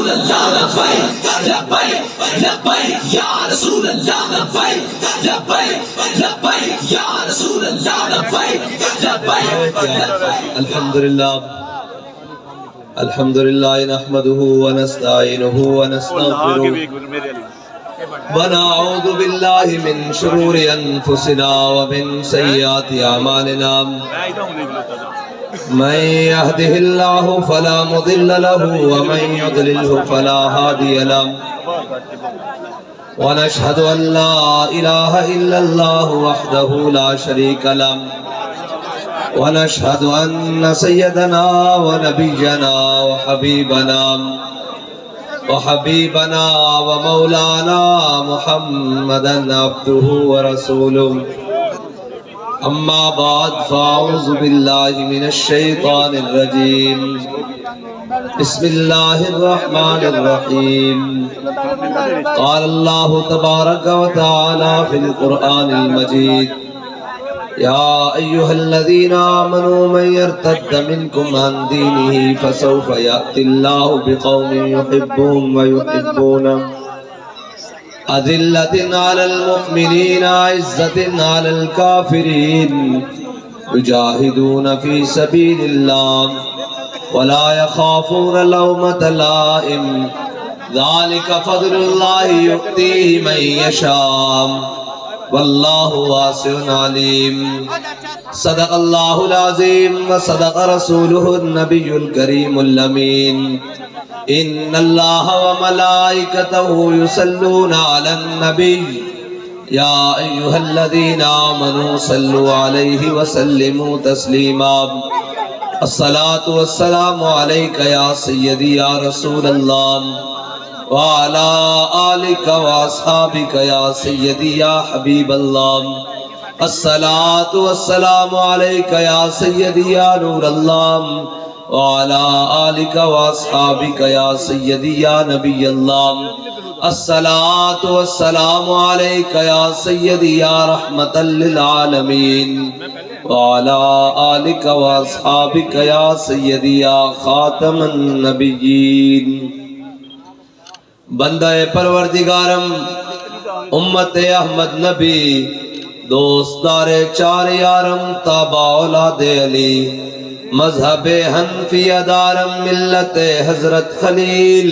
رسول اللہ لبیک لبیک لبیک یا رسول اللہ لبیک لبیک لبیک یا رسول اللہ لبیک لبیک لبیک الحمدللہ الحمدللہ نحمده ونستعینه ونستغفره ونعوذ باللہ من شرور انفسنا ومن سیئات اعمالنا من يهده الله فلا مضل له ومن يضلله فلا هادي له ونشهد أن لا إله إلا الله وحده لا شريك له ونشهد أن سيدنا ونبينا وحبيبنا ومولانا محمدا عبده ورسوله أما بعد فأعوذ بالله من الشيطان الرجيم بسم الله الرحمن الرحيم قال الله تبارك وتعالى في القرآن المجيد يا أيها الذين آمنوا من يرتد منكم عن دينه فسوف يأتي الله بقوم يحبهم ويحبونه أذلة على المؤمنين عزة على الكافرين يجاهدون في سبيل الله ولا يخافون لومة لائم ذلك فضل الله يؤتيه من يشاء والله واسع عليم صدق الله العظيم وصدق رسوله النبي الكريم الأمين إن الله وملائكته يصلون على النبي يا أيها الذين آمنوا صلوا عليه وسلموا تسليما الصلاة والسلام عليك يا سيدي يا رسول الله وعلى آلك وأصحابك يا سيدي يا حبيب الله الصلاة والسلام عليك يا سيدي يا نور الله وعلى آلك وأصحابك يا سيدي يا نبي الله الصلاة والسلام عليك يا سيدي يا رحمة للعالمين وعلى آلك وأصحابك يا سيدي يا خاتم النبيين بندہ پروردگارم امت احمد نبی دوستدار چار یارم تابع اولاد علی مذہب حنفی دارم ملت حضرت خلیل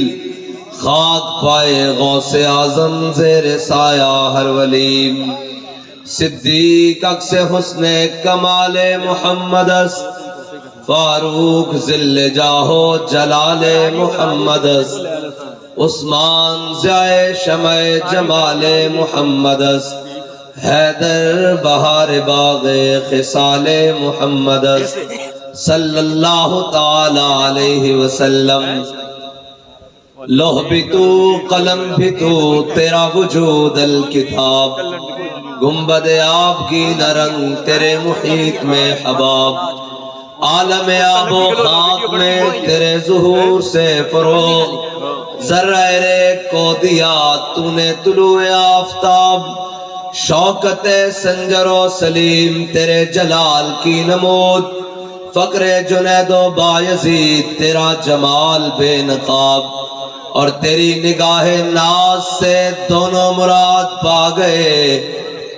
خاک پائے غوث اعظم زیر سایہ ہر ولی صدیق عکس حسن کمال محمد فاروق ذل جاہو جلال محمد عثمان ضیاء شمع جمال محمد حیدر بہار باغ خصال محمد صلی اللہ تعالی علیہ وسلم لوح بھی تو قلم بھی تو تیرا وجود الکتاب گنبد آب کی نرنگ تیرے محیط میں حباب عالم آب و خاک میں تیرے ظہور سے فروغ ذرہ ریت کو دیا تو نے طلوع آفتاب شوکت سنجر و سلیم تیرے جلال کی نمود فقر جنید و بایزید تیرا جمال بے نقاب اور تیری نگاہ ناز سے دونوں مراد پا گئے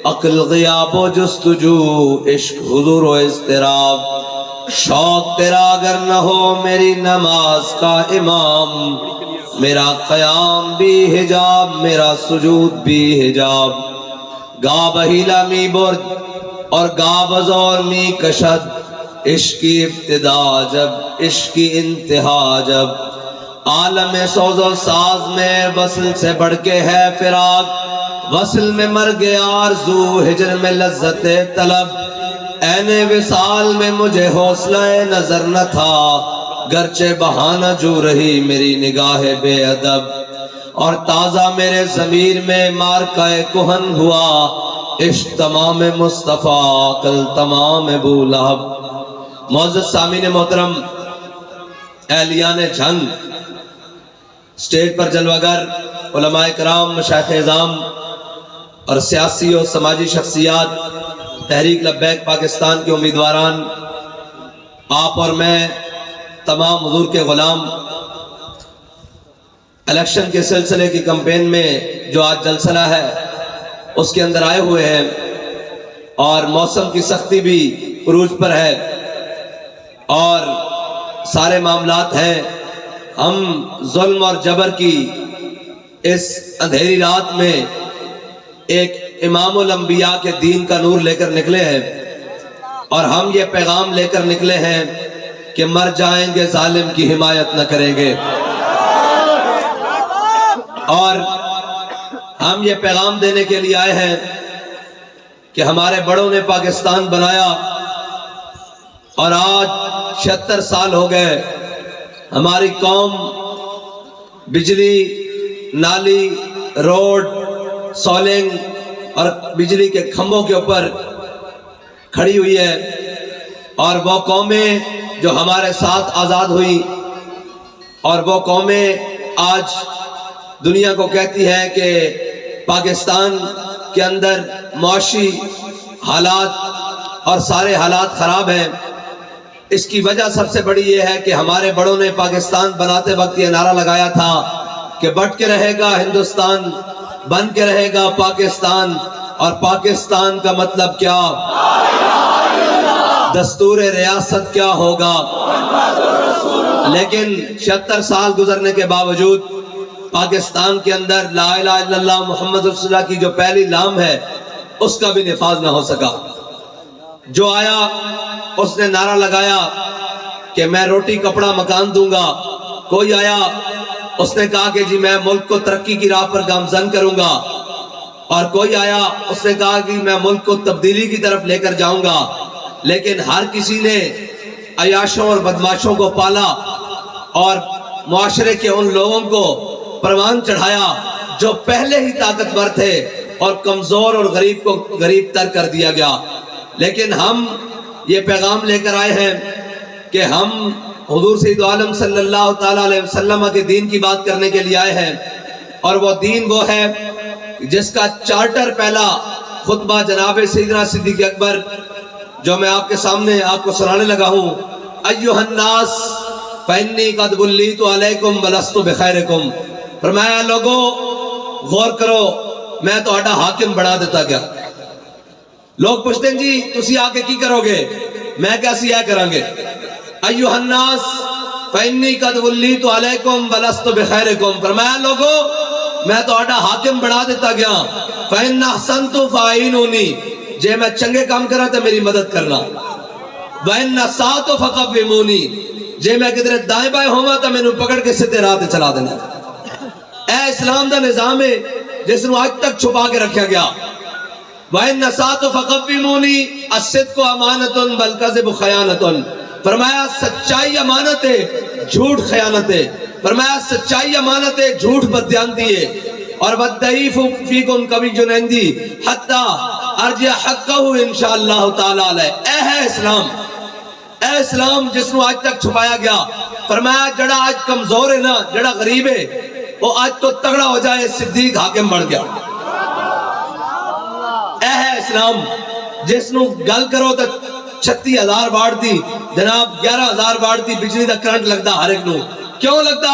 عقل غیاب و جستجو عشق حضور و اضطراب شوق تیرا اگر نہ ہو میری نماز کا امام میرا قیام بھی حجاب میرا سجود بھی حجاب گا بہیلا می برد اور گا بزور می کشد عشق کی ابتدا جب عشق کی انتہا جب عالم سوز و ساز میں وصل سے بڑھ کے ہے فراق وصل میں مر گیا آرزو ہجر میں لذت طلب عین وصال میں مجھے حوصلہ نظر نہ تھا گرچہ بہانہ جو رہی میری نگاہ بے ادب اور تازہ میرے ضمیر میں مارکہ کہن ہوا عشق تمام مصطفیٰ عقل تمام ابو لہب معزز سامعین محترم اہلیان جھنگ اسٹیج پر جلوگر علماء کرام مشائخ اعظام اور سیاسی اور سماجی شخصیات تحریک لبیک پاکستان کے امیدواران آپ اور میں تمام حضور کے غلام الیکشن کے سلسلے کی کمپین میں جو آج جلسہ ہے اس کے اندر آئے ہوئے ہیں، اور موسم کی سختی بھی عروج پر ہے اور سارے معاملات ہیں. ہم ظلم اور جبر کی اس اندھیری رات میں ایک امام الانبیاء کے دین کا نور لے کر نکلے ہیں، اور ہم یہ پیغام لے کر نکلے ہیں کہ مر جائیں گے ظالم کی حمایت نہ کریں گے. اور ہم یہ پیغام دینے کے لیے آئے ہیں کہ ہمارے بڑوں نے پاکستان بنایا اور آج 76 سال ہو گئے. ہماری قوم بجلی، نالی، روڈ، سولنگ اور بجلی کے کھمبوں کے اوپر کھڑی ہوئی ہے، اور وہ قومیں جو ہمارے ساتھ آزاد ہوئی اور وہ قومیں آج دنیا کو کہتی ہے کہ پاکستان کے اندر معاشی حالات اور سارے حالات خراب ہیں. اس کی وجہ سب سے بڑی یہ ہے کہ ہمارے بڑوں نے پاکستان بناتے وقت یہ نعرہ لگایا تھا کہ بٹ کے رہے گا ہندوستان، بن کے رہے گا پاکستان. اور پاکستان کا مطلب کیا؟ دستور ریاست کیا ہوگا؟ لیکن 76 سال گزرنے کے باوجود پاکستان کے اندر لا الہ الا اللہ محمد رسول اللہ کی جو پہلی لام ہے اس کا بھی نفاذ نہ ہو سکا. جو آیا اس نے نعرہ لگایا کہ میں روٹی کپڑا مکان دوں گا. کوئی آیا اس نے کہا کہ جی میں ملک کو ترقی کی راہ پر گامزن کروں گا. اور کوئی آیا اس نے کہا کہ میں ملک کو تبدیلی کی طرف لے کر جاؤں گا. لیکن ہر کسی نے عیاشوں اور بدماشوں کو پالا اور معاشرے کے ان لوگوں کو پروان چڑھایا جو پہلے ہی طاقتور تھے اور کمزور اور غریب کو غریب تر کر دیا گیا. لیکن ہم یہ پیغام لے کر آئے ہیں کہ ہم حضور سید عالم صلی اللہ تعالیٰ علیہ وسلم کے دین کی بات کرنے کے لیے آئے ہیں. اور وہ دین وہ ہے جس کا چارٹر پہلا خطبہ جناب سیدنا صدیق اکبر جو میں آپ کے سامنے آپ کو سنانے لگا ہوں. ایھا الناس فانی قد ولیت علیکم ولست بخیرکم. فرمایا لوگوں غور کرو، میں تو آٹا حاکم بنا دیتا گیا. لوگ پوچھتے ہیں جی تسی آگے کی کرو گے؟ میں کیسی ہے کریں گے؟ ایھا الناس فانی قد ولیت علیکم ولست بخیرکم. فرمایا لوگوں میں تو آٹا حاکم بنا دیتا گیا. فإن أحسنت فأعينوني، جے میں چنگے کام کرا تو میری مدد کرنا. وإن أسأت فقوموني، جے میں کدھر دائیں بائیں ہوا تو مینوں پکڑ کے سیدھے راہ تے چلا دینا. اے اسلام دا نظام ہے جس نو آج تک چھپا کے رکھا گیا. وَإِنَّ أَسَأْتُ فَقَوِّمُونِي الصِّدْقُ أَمَانَةٌ وَالْكَذِبُ خَیانَةٌ. فرمایا سچائی امانت ہے، جھوٹ خیانت ہے. فرمایا سچائی امانت ہے، جھوٹ بددیانتی ہے. اور وَالضَّعِیفُ فِیکُمْ قَوِیٌّ عِندِی حَتَّىٰ أَرْجِعَ حَقَّهُ انشاءاللہ تعالیٰ علیہ. اے ہے اسلام، اے اسلام جس نو آج تک چھپایا گیا. فرمایا جڑا آج کمزور ہے نا، جڑا غریب ہے، وہ آج تو تگڑا ہو جائے، صدیق حاکم بن گیا. اے ہے اسلام جس نو گل کرو تو 36,000 واٹ دی، جناب 11,000 واٹ دی بجلی دا کرنٹ لگتا ہر ایک نو. کیوں لگتا؟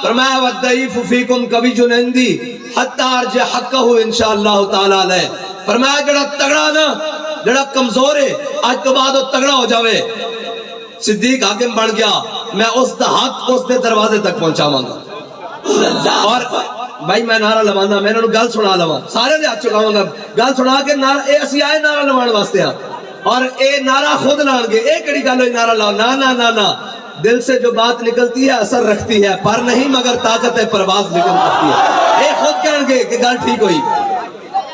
فرمایا وَالضَّعِیفُ فِیکُمْ قَوِیٌّ عِندِی حَتَّىٰ أَرْجِعَ حَقَّهُ انشاءاللہ تعالیٰ علیہ. فرمایا جڑا تگڑا نا، جڑا کمزور ہے، آج تو بعد وہ تگڑا ہو جاوے، صدیق حاکم بن گیا، میں اس دا حق اس دے دروازے تک پہنچاواں گا. اور بھائی میں نعرہ لوانا، میں انہوں گل سنا لوا، سارے دے ہاتھ چکاواں گا، گل سنا کے نعرہ اے اسی آئے نعرہ لوان واسطے ہاں، اور اے نعرہ خود لان گے. اے کڑی گل ہوئی نعرہ لاؤ؟ نا نا نا نا، دل سے جو بات نکلتی ہے اثر رکھتی ہے، پر نہیں مگر طاقت ہے پرواز نکل سکتی ہے. اے خود کہن گے کہ گل ٹھیک ہوئی.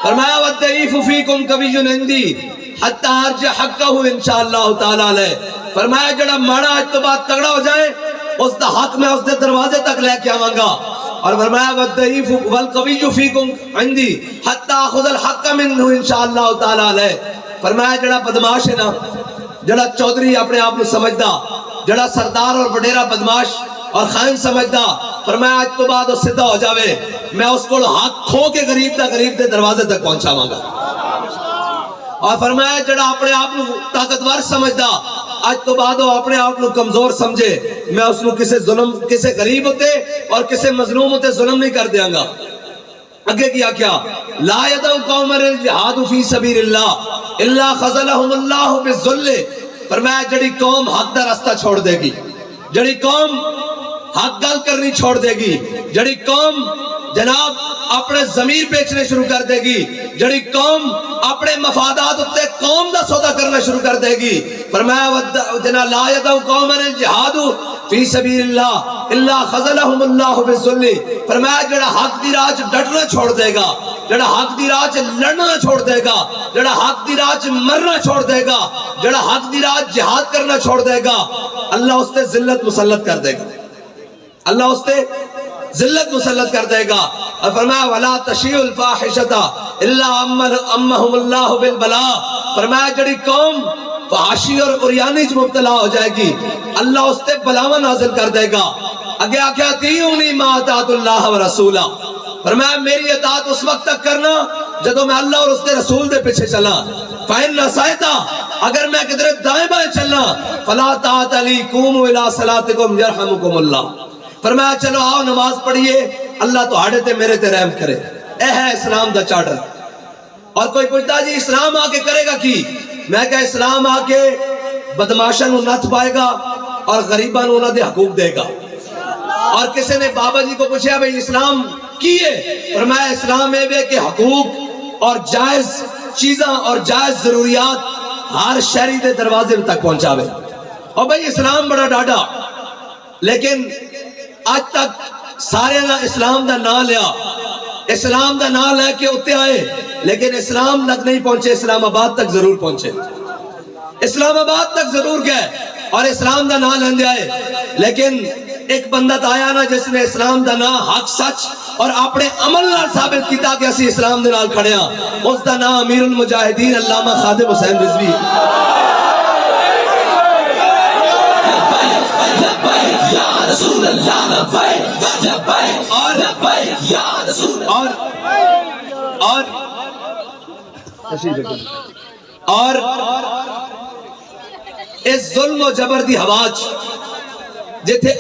فرمایا وَالضَّعِیفُ فِیکُمْ قَوِیٌّ عِندِی حَتَّىٰ أَرْجِعَ حَقَّهُ انشاءاللہ تعالیٰ علیہ. فرمایا جڑا ماڑا آج تو بعد تگڑا ہو جائے، اس دا حق میں اس دے دروازے تک لے کے آواں گا. اور فرمایا وَالضَّعِیفُ وَالْقَوِیُّ فِیکُمْ عِندِی حَتَّىٰ آخُذَ الْحَقَّ مِنْهُ انشاءاللہ تعالیٰ علیہ. فرمایا جڑا بدماش ہے نا، جڑا چودھری اپنے آپ کو سمجھدا، جڑا سردار اور وڈیرا بدماش اور خائن سمجھدا، فرمایا آج تو بعد وہ سدھا ہو جاوے، میں اس کو حق کھو کے غریب دے دروازے تک پہنچاواں گا. اور فرمایا جڑا اپنے آپ کو طاقتور سمجھدا، اج تو بعد وہ اپنے آپ کو کمزور سمجھے میں اس کو کسے غریب ہوتے اور کسے مظلوم ہوتے ظلم نہیں کر دیاں گا. اگے کیا لا یدعو قوم الجہاد فی سبیل اللہ الا خذلہم اللہ بالذل. فرمایا جڑی قوم حق دا راستہ چھوڑ دے گی, جڑی قوم حق گل کرنی چھوڑ دے گی, جڑی قوم جناب اپنے ضمیر بیچنے شروع کر دے گی, جڑی قوم اپنے مفادات اتے قوم دا سودا کرنا شروع کر دے گی. فرمایا جناب لا یدعو قوم الجہاد فی سبیل اللہ الا خذلہم اللہ بالذل. فرمایا جڑا حق دی راہ ڈٹنا چھوڑ دے گا, جڑا حق دی راہ لڑنا چھوڑ دے گا, جڑا حق دی راہ مرنا چھوڑ دے گا, جڑا حق دی راہ جہاد کرنا چھوڑ دے گا, اللہ اس تے ذلت مسلط کر دے گا, اللہ اس تے ذلت مسلط کر دے گا. اور فرمایا ولا تشیع الفاحشۃ الا امہم اللہ بالبلاء. فرمایا جڑی قوم فحاشی اور عریانی مبتلا ہو جائے گی اللہ اس تے بلاوا نازل کر دے گا. اگے آکھیا اطیعونی ما اطاعت اللہ ورسولہ. فرمایا میری اطاعت اس وقت تک کرنا جدو میں اللہ اور اس کے رسول دے پیچھے چلا. فإن نسیت اگر میں کدھر دائیں بائیں چلنا فلا طاعت لی قوموا الی صلاتکم یرحمکم اللہ. فرمایا چلو آؤ نماز پڑھیے اللہ تو ہاڑے تے میرے تے رحم کرے. اے ہے اسلام دا چارٹر. اور کوئی پوچھتا جی اسلام آ کے کرے گا کی؟ میں کہا اسلام آ کے بدماشاں نو نتھ پائے گا اور غریباں نو انہاں دے حقوق دے گا. اور کسی نے بابا جی کو پوچھا بھئی اسلام کی ہے؟ فرمایا اسلام ہے کہ حقوق اور جائز چیزاں اور جائز ضروریات ہر شہری دے دروازے تک پہنچاوے. اور بھئی اسلام بڑا ڈاڈا, لیکن آج تک سارے نہ اسلام دا نام لیا, اسلام دا نام لے کے اتے آئے, لیکن اسلام تک نہیں پہنچے, اسلام آباد تک ضرور پہنچے, اسلام آباد تک ضرور گئے اور اسلام دا نام لیندے آئے. لیکن ایک بندہ تا آیا نا جس نے اسلام دا نام حق سچ اور اپنے عمل نال ثابت کیتا کہ اسی اسلام دے نال کھڑے ہاں. اس دا نام امیر المجاہدین علامہ خادم حسین رضوی. اور اس ظلم و جبر دی ہواج جتھے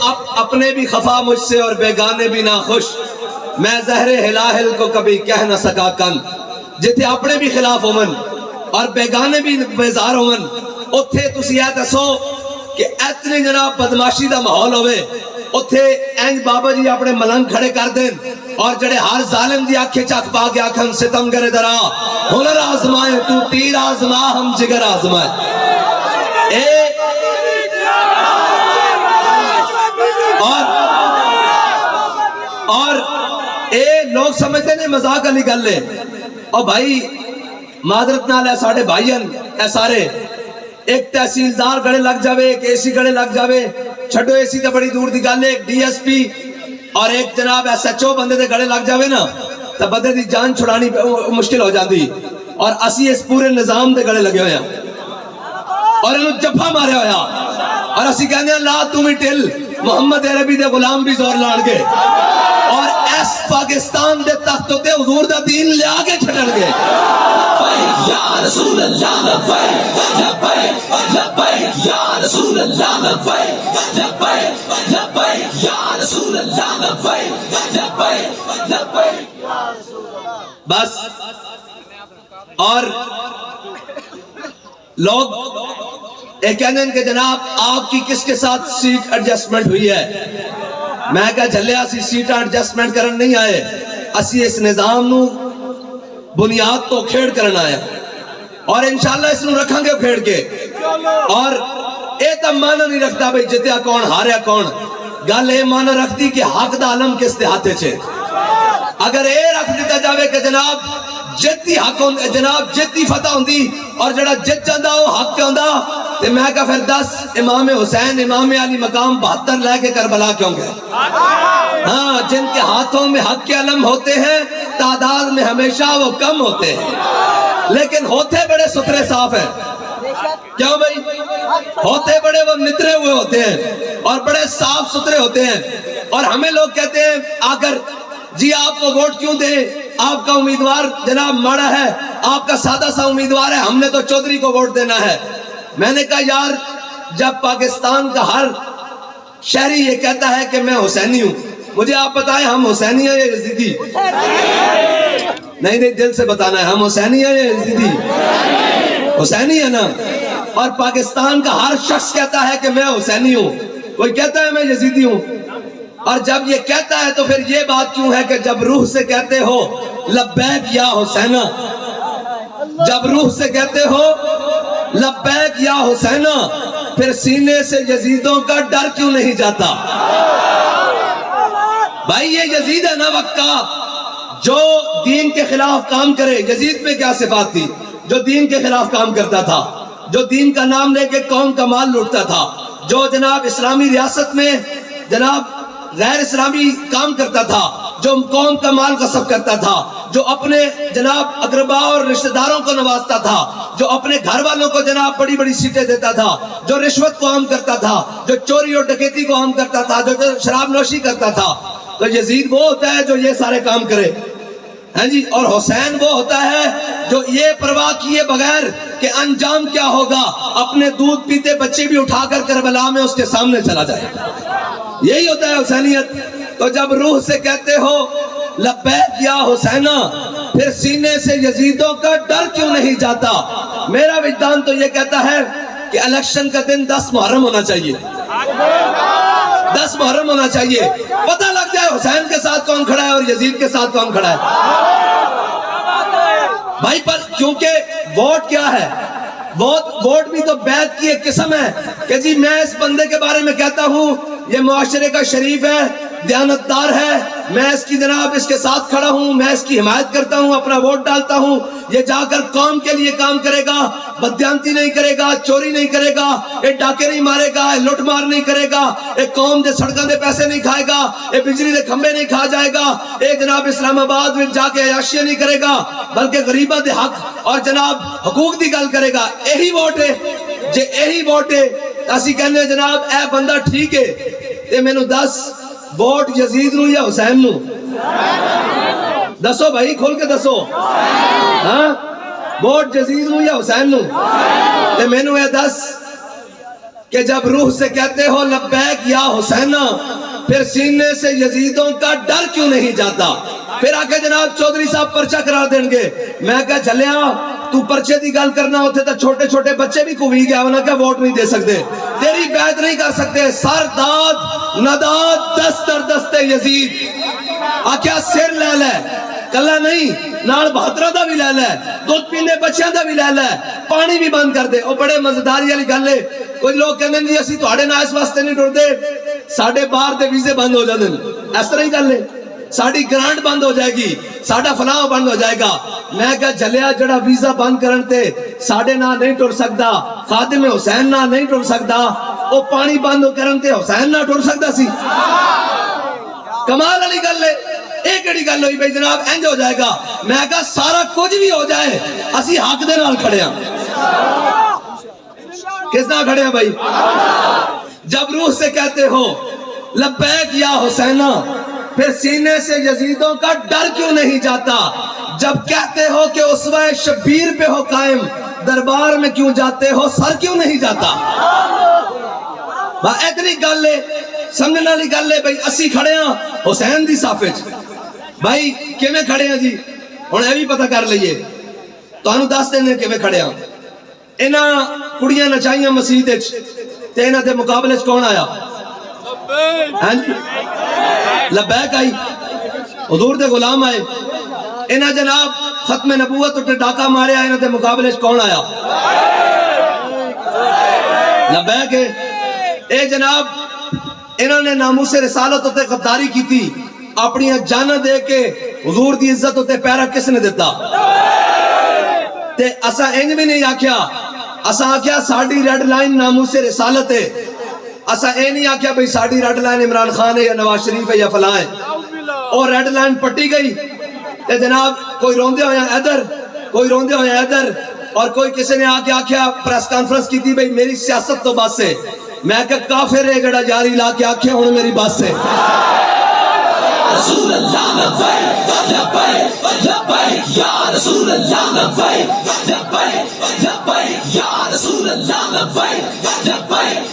اپنے بھی خفا مجھ سے اور بیگانے بھی ناخوش, میں زہر ہلاہل کو کبھی کہہ نہ سکا کن. جتھے اپنے بھی خلاف ہومن اور بیگانے بھی بیزار ہومن اتھے تسی یہ دسو کہ اتنی جناب بدماشی دا ماحول ہوئے اتھے اینج بابا جی اپنے ملنگ کھڑے کر دیں اور جڑے ہر ظالم دی آنکھیں چک پا کے آنکھن ستم کرے درا ہنر آزمائے تو تیر آزما ہم جگر آزمائے. اور اے لوگ سمجھتے ہیں مذاق علی گل لے. اور بھائی معذرت نال ہے ساڑھے بھائین اے سارے, ایک تحصیلدار گڑے لگ جاوے, ایک اے سی گڑے لگ جاوے, چھڑو اے سی تے بڑی دور دی گل ہے, ایک ڈی ایس پی اور ایک جناب ایس ایچ او بندے دے گڑے لگ جاوے نا تو بندے دی جان چھڑانی مشکل ہو جاندی. اور اسی اس پورے نظام دے گڑے لگے ہویا اور انہوں جفا مارے ہویا اور اسی کہنے ہیں لا تمہیں ٹل محمد عربی دے غلام بھی زور لان گے اور ایس پاکستان دے تخت تے حضور دا دین لے آگے چھڑن گے. یا رسول اللہ لبیک لبیک لبیک یا رسول اللہ لبیک لبیک لبیک یا رسول اللہ لبیک لبیک لبیک. بس اور لوگ ایک کہنے ہیں کہ جناب آپ کی کس کے ساتھ سیٹ ایڈجسٹمنٹ ہوئی ہے. میں کہا جھلے اسی سیٹ ایڈجسٹمنٹ کرن نہیں آئے, اسی اس نظام نو بنیاد تو کھیڑ کرنا ہے اور انشاءاللہ اس نو رکھاں گے کھیڑ کے. اور اے تا معنی نہیں رکھتا بھئی جتیا کون ہاریا کون, گل اے معنی رکھتی کہ حق دا علم کس دے ہاتھے چھے. اگر اے رکھ دیتا جاوے کہ جناب جتی حق ہوں جناب جتی فتح ہوندی اور جڑا جت جاندہ ہو حق کے ہوندہ تو میں کہا پھر 10 امام حسین امام علی مقام 72 لے کے کربلا کیوں گئے. ہاں جن کے ہاتھوں میں حق کے علم ہوتے ہیں تعداد میں ہمیشہ وہ کم ہوتے ہیں, لیکن ہوتے بڑے سترے صاف ہیں. کیوں بھئی ہوتے بڑے وہ نترے ہوئے ہوتے ہیں اور بڑے صاف سترے ہوتے ہیں. اور ہمیں لوگ کہتے ہیں آگر جی آپ کو ووٹ کیوں دیں, آپ کا امیدوار جناب ماڑا ہے, آپ کا سادہ سا امیدوار ہے, ہم نے تو چودھری کو ووٹ دینا ہے. میں نے کہا یار جب پاکستان کا ہر شہری یہ کہتا ہے کہ میں حسینی ہوں، مجھے آپ بتائیں ہم حسینی ہیں یا یزیدی؟ نہیں دل سے بتانا ہے، ہم حسینی ہیں یا یزیدی؟ حسینی ہے نا۔ اور پاکستان کا ہر شخص کہتا ہے کہ میں حسینی ہوں، کوئی کہتا ہے میں یزیدی ہوں؟ اور جب یہ کہتا ہے تو پھر یہ بات کیوں ہے کہ جب روح سے کہتے ہو لبیک یا حسینہ، جب روح سے کہتے ہو لبیک یا حسینہ، پھر سینے سے یزیدوں کا ڈر کیوں نہیں جاتا؟ بھائی یہ یزید ہے نا وقت کا، جو دین کے خلاف کام کرے۔ یزید میں کیا صفات تھی؟ جو دین کے خلاف کام کرتا تھا، جو دین کا نام لے کے قوم کا مال لوٹتا تھا، جو جناب اسلامی ریاست میں جناب غیر اسلامی کام کرتا تھا، جو قوم کا مال غصب کرتا تھا، جو اپنے جناب اقربا اور رشتہ داروں کو نوازتا تھا، جو اپنے گھر والوں کو جناب بڑی بڑی سیٹیں دیتا تھا، جو رشوت کو عام کرتا تھا، جو چوری اور ڈکیتی کو عام کرتا تھا، جو شراب نوشی کرتا تھا، تو یزید وہ ہوتا ہے جو یہ سارے کام کرے، ہاں جی۔ اور حسین وہ ہوتا ہے جو یہ پرواہ کیے بغیر کہ انجام کیا ہوگا، اپنے دودھ پیتے بچے بھی اٹھا کر کربلا میں اس کے سامنے چلا جائے۔ یہی ہوتا ہے حسینیت۔ تو جب روح سے کہتے ہو لبیک یا حسینہ، پھر سینے سے یزیدوں کا ڈر کیوں نہیں جاتا؟ میرا وجدان تو یہ کہتا ہے کہ الیکشن کا دن 10 محرم ہونا چاہیے، 10 محرم ہونا چاہیے، پتہ لگ جائے حسین کے ساتھ کون کھڑا ہے اور یزید کے ساتھ کون کھڑا ہے بھائی۔ پر کیونکہ ووٹ کیا ہے؟ ووٹ بھی تو بیعت کی ایک قسم ہے کہ جی میں اس بندے کے بارے میں کہتا ہوں یہ معاشرے کا شریف ہے، دیانتدار ہے، میں اس کی جناب اس کے ساتھ کھڑا ہوں، میں اس کی حمایت کرتا ہوں، اپنا ووٹ ڈالتا ہوں، یہ جا کر قوم کے لیے کام کرے گا، بددیانتی نہیں کرے گا، چوری نہیں کرے گا، یہ ڈاکے نہیں مارے گا، یہ لوٹ مار نہیں کرے گا، ایک قوم دے سڑکاں دے پیسے نہیں کھائے گا، یہ بجلی دے کھمبے نہیں کھا جائے گا، ایک جناب اسلام آباد میں جا کے عیاشیاں نہیں کرے گا، بلکہ غریباں دے حق اور جناب حقوق دی گل کرے گا۔ یہی ووٹ ہے جے یہی ووٹ ہے اسی کہنے جناب اے بندہ ٹھیک ہے تے مینوں دس ووٹ یزید نو یا حسین نو؟ دسو بھائی کھول کے دسو، ہاں ووٹ یزید نو یا حسین نو؟ تے مینوں اے دس کہ جب روح سے کہتے ہو لبیک یا حسینہ، پھر سینے سے یزیدوں کا ڈر کیوں نہیں جاتا؟ پھر آکے جناب چودھری صاحب پرچہ قرار دیں گے، میں کہا جھلیا تو پرچے دی گل کرنا ہوتے تو چھوٹے چھوٹے بچے بھی کوئی گیا انہاں کہا ووٹ نہیں دے سکتے، تیری بیعت نہیں کر سکتے۔ سر داد نداد دست در دست یزید، آکھیا سر لے لے کلا نہیں نال بہترہ دا بھی لے لے، دودھ پینے بچیاں دا بھی لے لے، پانی بھی بند کر دے۔ وہ بڑے مزداری والی گل ہے، کچھ لوگ کہنے جی اسی تہاڈے نال اس واسطے نہیں ٹردے ساڈے باہر دے ویزے بند ہو جاندے، اس طرح ہی گل ہے، ساڑی گرانٹ بند ہو جائے گی، ساڑا فلاں بند ہو جائے گا۔ میں کہا جھلیا جڑا ویزا بند کرنتے ساڑے نہ نہیں ٹر سکتا، خادم حسین نہ نہیں ٹر سکتا، وہ پانی بند کرنتے حسین نہ ٹر سکتا سی؟ کمال علی گل ہے، ایک اڑی گل ہوئی بھئی جناب انج ہو جائے گا۔ میں کہا سارا کچھ بھی ہو جائے اسی حق دے نال کھڑے ہیں۔ کس نہ کھڑے ہیں بھائی؟ جب روح سے کہتے ہو لبیک یا حسینہ، پھر سینے سے یزیدوں کا ڈر کیوں نہیں جاتا؟ جب کہتے ہو کہ اسوہ شبیر پہ ہو قائم، دربار میں کیوں جاتے ہو سر کیوں نہیں جاتا؟ اتنی گل ہے، سمجھنے والی گل ہے بھائی اسی کھڑے ہیں حسین دی صف وچ، بھائی کیویں کھڑے ہیں جی؟ ہن اے بھی پتہ کر لئیے، تانوں دس دینے کیویں کھڑے ہیں۔ انہاں کڑیاں نچائیاں مسجد وچ تے انہاں دے مقابلے وچ کون آیا؟ ہاں جی لبیک آئی، حضور دے غلام آئے، انہاں جناب ختم نبوت اٹھے ڈاکہ مارے آئے، انہاں دے مقابلے کون آیا؟ لبیک ہے۔ اے جناب انہاں نے ناموس رسالت اتے غداری کی تھی، اپنی جانہ دے کے حضور دی عزت اتے پیرا کس نے دیتا؟ تے اسا انج بھی نہیں آکھیا، اسا آکھیا ساڑی ریڈ لائن ناموس رسالت ہے، اسا اے نہیں آکھیا بھئی ساڑی ریڈ لائن عمران خان ہے یا نواز شریف ہے یا فلاں ہے۔ اور ریڈ لائن پٹی گئی تے جناب کوئی روندے ہویا ادھر، کوئی روندے ہویا ادھر، اور کوئی کسی نے آکے آکھیا پریس کانفرنس کی تھی بھئی میری سیاست تو بس ہے۔ میں کہا کافر ہے جڑا جاری لا کے آکھیا ہونے میری بس ہے۔ رسول اللہ لبیک لبیک لبیک یا رسول اللہ لبیک لبیک لبیک یا رسول اللہ لبیک لبیک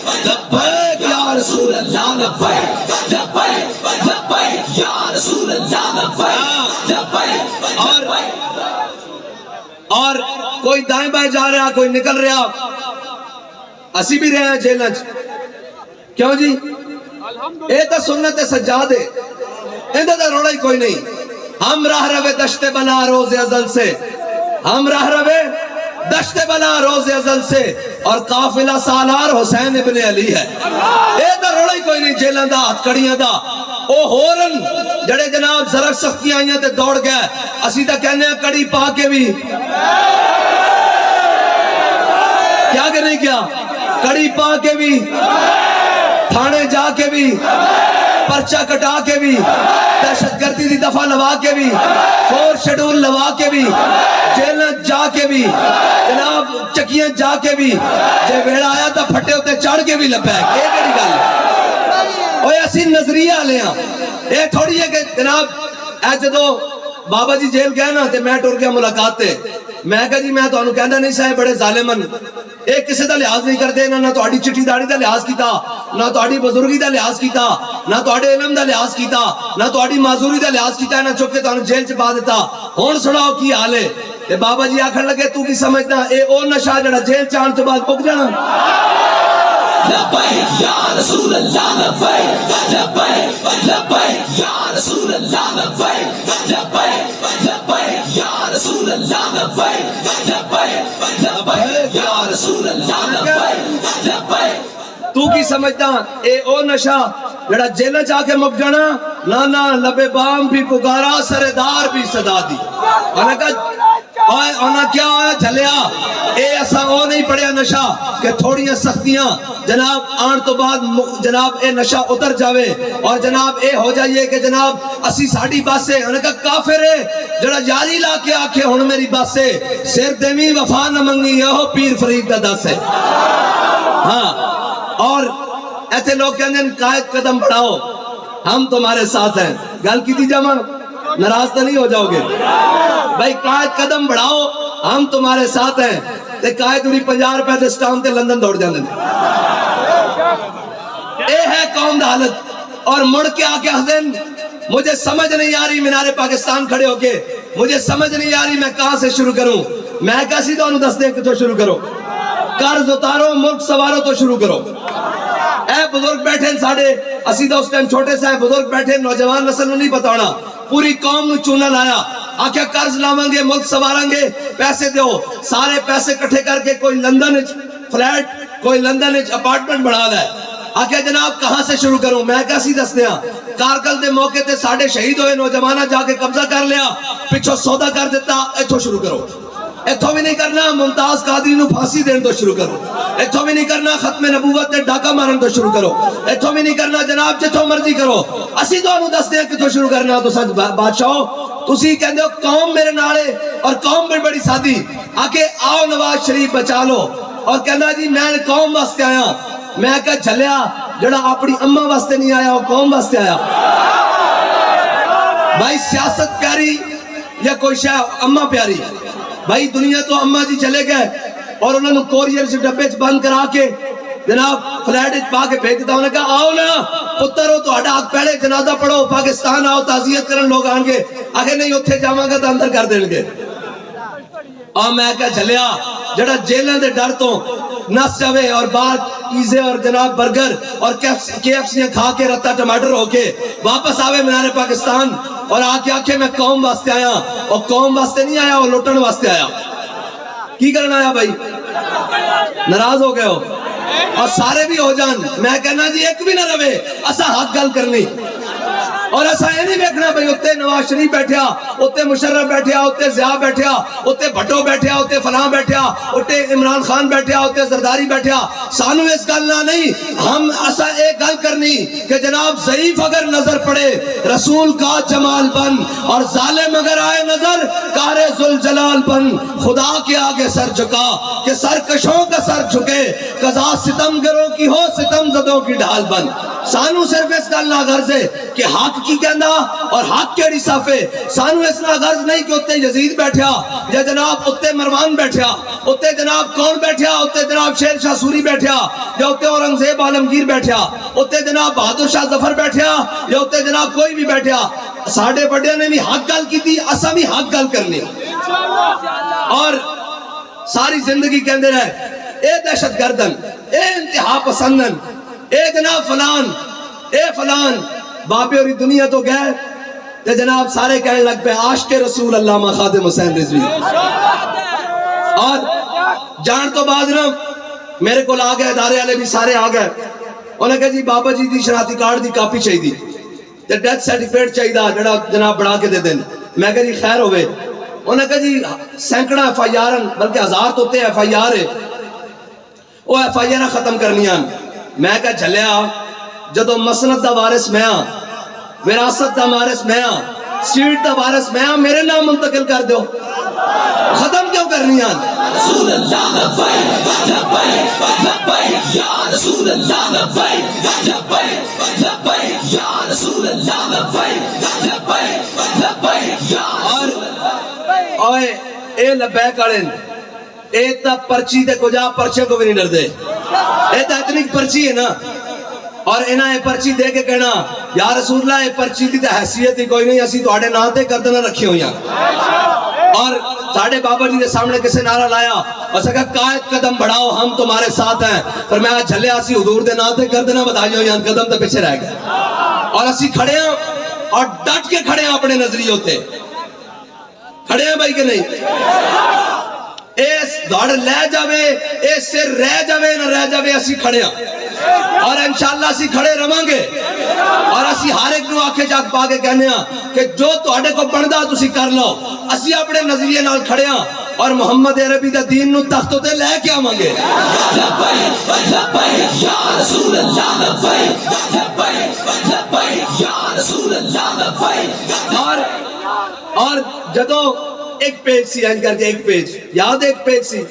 لبیک لبیک لبیک یا رسول اللہ لبیک لبیک اور کوئی دائیں بائیں جا رہا کوئی نکل رہا اسی بھی رہے ہیں جیلن کیوں جی اے تا سنت سجاد ہے اندہ تا روڑا ہی کوئی نہیں ہم راہ روے دشت بلا روز ازل سے ہم راہ روے دشت بلا روز ازل سے اور قافلہ سالار حسین ابن علی ہے اے تا روڑا ہی کوئی نہیں جیلن دا ہتکڑیاں دا او ہورن جڑے جناب ذرا سختی آئیاں تے دوڑ گئے اسی تا کہنے ہیں کڑی پا کے بھی کیا کہ نہیں کیا کڑی پا کے بھی تھانے جا کے بھی پرچہ کٹا کے بھی دہشت گردی دی دفعہ لوا کے بھی فور شیڈول لوا کے بھی جیلن جا کے بھی جناب چکیاں جا کے بھی جے ویڑا آیا تا پھٹے ہوتے چڑھ کے بھی لپے اے کڑی گل اوہ ایسی نظریہ لے اے تھوڑی ہے کہ جناب اے جدو بابا جی جیل گئے نا تے میں ٹور گیا ملاقات تے میں کہا جی میں تو انہوں کہنا نہیں سائے بڑے ظالمن ایک کسی دا لحاظ نہیں کر دے نہ تو آڑی چٹھی داڑی دا لحاظ کیتا نہ تو آڑی بزرگی دا لحاظ کیتا نہ تو آڑی علم دا لحاظ کیتا نہ تو آڑی معذوری دا لحاظ کیتا نہ چکے تو انہوں جیل چپا دیتا ہون سناؤ کی حالے تے بابا جی آکھر لگے تو کی سمجھنا اے او نشا جڑا جیل چاند تو بعد پک جانا لبیک یا رسول اللہ لبیک لبیک لبیک یا رسول اللہ لبیک لبیک لبیک یا رسول اللہ لبیک لبیک لبیک یا رسول اللہ لبیک لبیک تو کی سمجھتا اے او نشا جڑا جیلہ جا کے مک جانا نانا لبے بام بھی پکارا سردار بھی صدا دی انہا کیا آیا جھلیا اے ایسا او نہیں پڑیا نشا کہ تھوڑیاں سختیاں جناب آن تو بعد جناب اے نشا اتر جاوے اور جناب اے ہو جائیے کہ جناب اسی ساڑی باسے انہا کہا کافر ہے جڑا یاری لا کے آکھے ہون میری باسے سیر دیمی وفا نہ منگی یہو پیر فرید دا دس ہے ہاں اور ایسے لوگ کہنے ہیں قائد قدم بڑھاؤ ہم تمہارے ساتھ ہیں گل کی تھی جمع ناراض تو نہیں ہو جاؤ گے بھائی قائد قدم بڑھاؤ ہم تمہارے ساتھ ہیں تے قائد انہی 50 روپے دے سٹام تے لندن دوڑ جاندے اے ہے قوم دا حالت اور مڑ کے آکے حسن مجھے سمجھ نہیں آ رہی مینار پاکستان کھڑے ہو کے مجھے سمجھ نہیں آ رہی میں کہاں سے شروع کروں میں کیسی تو انہوں دس دیں کہ تو شروع کرو قرض اتارو ملک سوارو تو شروع کرو اے بزرگ بیٹھے ہیں ساڑھے اسی دا اس ٹائم چھوٹے سے بزرگ بیٹھے ہیں نوجوان نسل نہیں پتا ہونا پوری قوم نو چونا لایا آکھا قرض لاؤں گے ملک سواریں گے پیسے دیو سارے پیسے کٹھے کر کے کوئی لندن فلیٹ کوئی لندن اپارٹمنٹ بڑھا لائے آکھا جناب کہاں سے شروع کروں میں کیسی دستے ہیں کارگل دے موقع تے ساڑھے شہید ہوئے نوجوانہ جا کے قبضہ کر لیا پچھو سودا کر دیتا ایتھو شروع کرو ایتھو بھی نہیں کرنا ممتاز قادری نو پھانسی دین تو شروع کرو ایتھو بھی نہیں کرنا ختم نبوت تے ڈاکہ مارن تو شروع کرو ایتھو بھی نہیں کرنا جناب جتھو مرضی کرو اسی تو انہوں دستے ہیں کہ تو شروع کرنا تو سچ بادشاہو تسی کہندے ہو قوم میرے نالے اور قوم بڑی بڑی سادی آکے آؤ نواز شریف بچا لو اور کہنا جی میں قوم واسطے آیا میں کہا جھلیا جڑا اپنی اماں واسطے نہیں آیا وہ قوم واسطے آیا بھائی سیاست پیاری یا کوئی شاہ اماں پیاری بھائی دنیا تو اماں جی چلے گئے اور انہوں نے کوریئر سے ڈبے بند کرا کے جناب فلیٹ پا کے بھیج دیتا انہوں نے کہا آؤ نا پتر ہو تو ہٹا پہلے جنازہ پڑھو پاکستان آؤ تعزیت کرن لوگ آن گے آگے نہیں اتھے جاواں گا تو اندر کر دیں گے اور میں کہا چلیا جڑا جیلیں دے ڈر تو نس جاوے اور بعد پیزے اور جناب برگر اور کے ایف سیاں کھا کے رتا ٹماٹر ہو کے واپس آوے مینار پاکستان اور آکے آکے میں قوم واسطے آیا اور قوم واسطے نہیں آیا اور لوٹن واسطے آیا کی کرنا آیا بھائی ناراض ہو گئے ہو اور سارے بھی ہو جان میں کہنا جی ایک بھی نہ روے اسا حق گل کرنی اور ایسا یہ نہیں بیکھنا بھئی اتے نواز شریف بیٹھیا اتے مشرف بیٹھیا اتے ضیاء بیٹھیا اتے بھٹو بیٹھیا اتے فلاں بیٹھیا اتے عمران خان بیٹھیا اتے زرداری بیٹھیا سانو اس گل نہ نہیں ہم ایسا ایک گل کرنی کہ جناب ضعیف اگر نظر پڑے رسول کا جمال بن اور ظالم اگر آئے نظر کار ذوالجلال بن خدا کے آگے سر جھکا کہ سرکشوں کا سر جھکے قضا ستم گروں کی ہو ستم زدوں کی ڈھال بن سانو صرف اس گل نہ غرض ہے کہ حق کی کہندا اور حق کیڑی صف ہے. سانو اس نہ غرض نہیں کہ اتنے یزید بیٹھیا یا جناب اتنے مروان بیٹھیا, اتنے جناب کون بیٹھیا, اتنے جناب شیر شاہ سوری بیٹھیا یا اتنے اورنگزیب عالمگیر بیٹھیا, اتنے جناب بہادر شاہ ظفر بیٹھیا یا اتنے جناب کوئی بھی بیٹھیا. ساڈے بڑے نے بھی حق گل کی تھی, اساں بھی حق گل کرنی اور ساری زندگی کہندے رہے اے دہشت گردن, اے انتہا پسندن, اے جناب فلان, اے فلان. بابے اور دنیا تو گئے تے جناب سارے کہنے لگ پہ عاشق رسول علامہ خادم حسین رضوی. اور جان تو بعد نا میرے کو آ گئے, ادارے والے بھی سارے آ گئے. انہوں نے کہا جی بابا جی دی شناختی کارڈ دی کاپی چاہیے تے ڈیتھ سرٹیفکیٹ چاہیے جڑا جناب بنا کے دے دیں. میں کہا جی خیر ہوئے. انہوں نے کہا جی سینکڑا ایف آئی آر بلکہ ہزار تو ہوتے ایف آئی آر ہے, وہ ایف آئی آر ختم کرنی ہیں. میں کہا جھلیا جدو مسند دا وارث میں ہاں, وراثت دا وارث میں ہاں, سیٹ دا وارث میں ہاں, میرے نام منتقل کر دو, ختم کیوں کرنی ہیں؟ رسول اللہ لبیک لبیک لبیک یا رسول اللہ لبیک لبیک لبیک یا رسول اللہ لبیک لبیک لبیک یا رسول اللہ. اور اے لبیک والے اے تا پرچی تے کجا پرچے کو بھی نہیں ڈر دے. اے تا اتنی پرچی ہے نا, اور انہاں اے پرچی دے کے کہنا یا رسول اللہ اے پرچی دی تے حیثیت ہی کوئی نہیں, اسی تواڈے نام تے گردناں رکھی ہوئی ہیں. اور ساڑھے بابا جی دے سامنے کسے نعرہ لایا اور سکا قائد قدم بڑھاؤ ہم تمہارے ساتھ ہیں, پر میں جھلے اسی حضور دے نام تے گردناں بتائی ہوئی ہیں, قدم تے پیچھے رہ گئے. اور اسی کھڑے ہیں اور ڈٹ کے کھڑے ہیں اپنے نظریوں تے, کھڑے ہیں بھائی کہ نہیں؟ اس دھڑ لے جاوے, اس سے رہ جاوے نہ رہ جاوے, اسی کھڑے ہیں اور انشاءاللہ اسی کھڑے رہاں گے. اور اسی ہر ایک نو آنکھیں جاگ پا کے کہنے ہیں کہ جو تواڈے کو بندا تسی کر لو. اسی اپنے نظریے نال کھڑے ہیں اور محمد عربی دا دین نو تختوں تے لے کے آواں گے. لبیک لبیک یا رسول اللہ لبیک لبیک لبیک یا رسول اللہ لبیک. اور جدو ایک پیج سی این کر کے, ایک پیج یاد, ایک پیج سی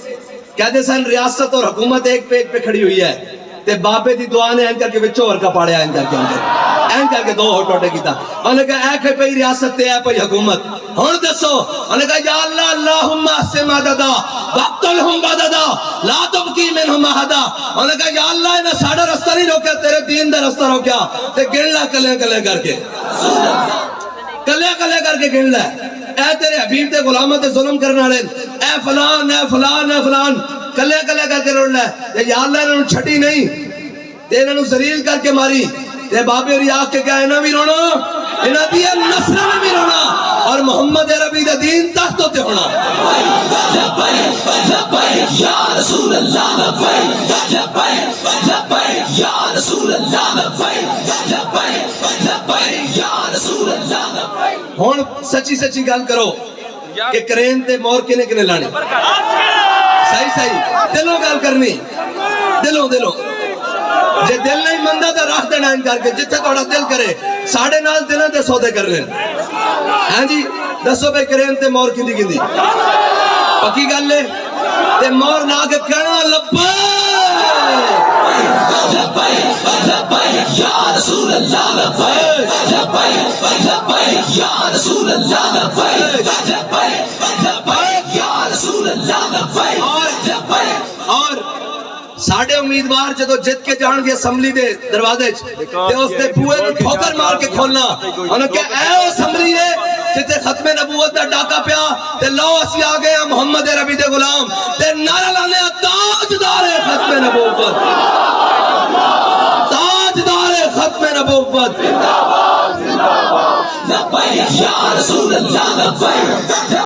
کہتے سن ریاست اور حکومت ایک پیج پہ کھڑی ہوئی ہے تے بابے دی دعا نے این کر کے وچوں اور کا پاڑیا این کر کے دو ہوٹوٹے کیتا. انہوں نے کہا اے پئی ریاست تے اے پئی حکومت, ہن دسو. انہوں نے کہا یا اللہ اللہم احسن مددا وقتلہم بددا لا تبقی منہم احدا. انہوں نے کہا یا اللہ انہیں ساڑھا رستہ نہیں روکیا, تیرے دین دا رستہ روکیا, تے گن لا کلے کلے کر کے, کلے کلے کر کے گن لے. اے تیرے حبیب تے غلامت تے ظلم کرنے والے, اے فلان اے فلان اے فلان, کلے کلے کر کے روڑ لے. یا اللہ انہوں چھٹی نہیں تے انہوں ذلیل کر کے ماری تے بابے اور آگ کے کہا انہوں بھی رونا, انہوں دیا نسل میں بھی رونا, اور محمد عربی دا دین تخت ہوتے ہونا. لبیک لبیک یا رسول اللہ لبیک لبیک لبیک یا رسول اللہ لبیک لبیک لبیک یا رسول اللہ لبیک. ہون سچی سچی گل کرو کہ کرین تے مور کنے کنے لانی, صحیح صحیح دلوں گل کرنی, دلوں جے دل نہیں مندہ تے رکھ دینا ان کر کے جتھے توڑا دل کرے. ساڑھے نال دلوں تے سودے کر لیں. ہاں جی دسو بے کرین تے مور کی دی گندی پکی گل لے تے مور نہ کے کہنا لبیک لبیک یا رسول اللہ لبیک لبیک لبیک یا رسول اللہ لبیک لبیک لبیک یا رسول اللہ لبیک لبیک. اور ساڑھے امیدوار جدو جت کے جان گے اسمبلی دے دروازے تے اس دے بوئے نو ٹھوکر مار کے کھولنا. انہوں کہ اے اسمبلی ہے جتے ختم نبوت دا ڈاکا پیا تے لو اسی آگے ہیں محمد عربی دے غلام تے نعرہ لانے تاجدار ختم نبوت, تاجدار ختم نبوت. لبیک یا رسول اللہ لبیک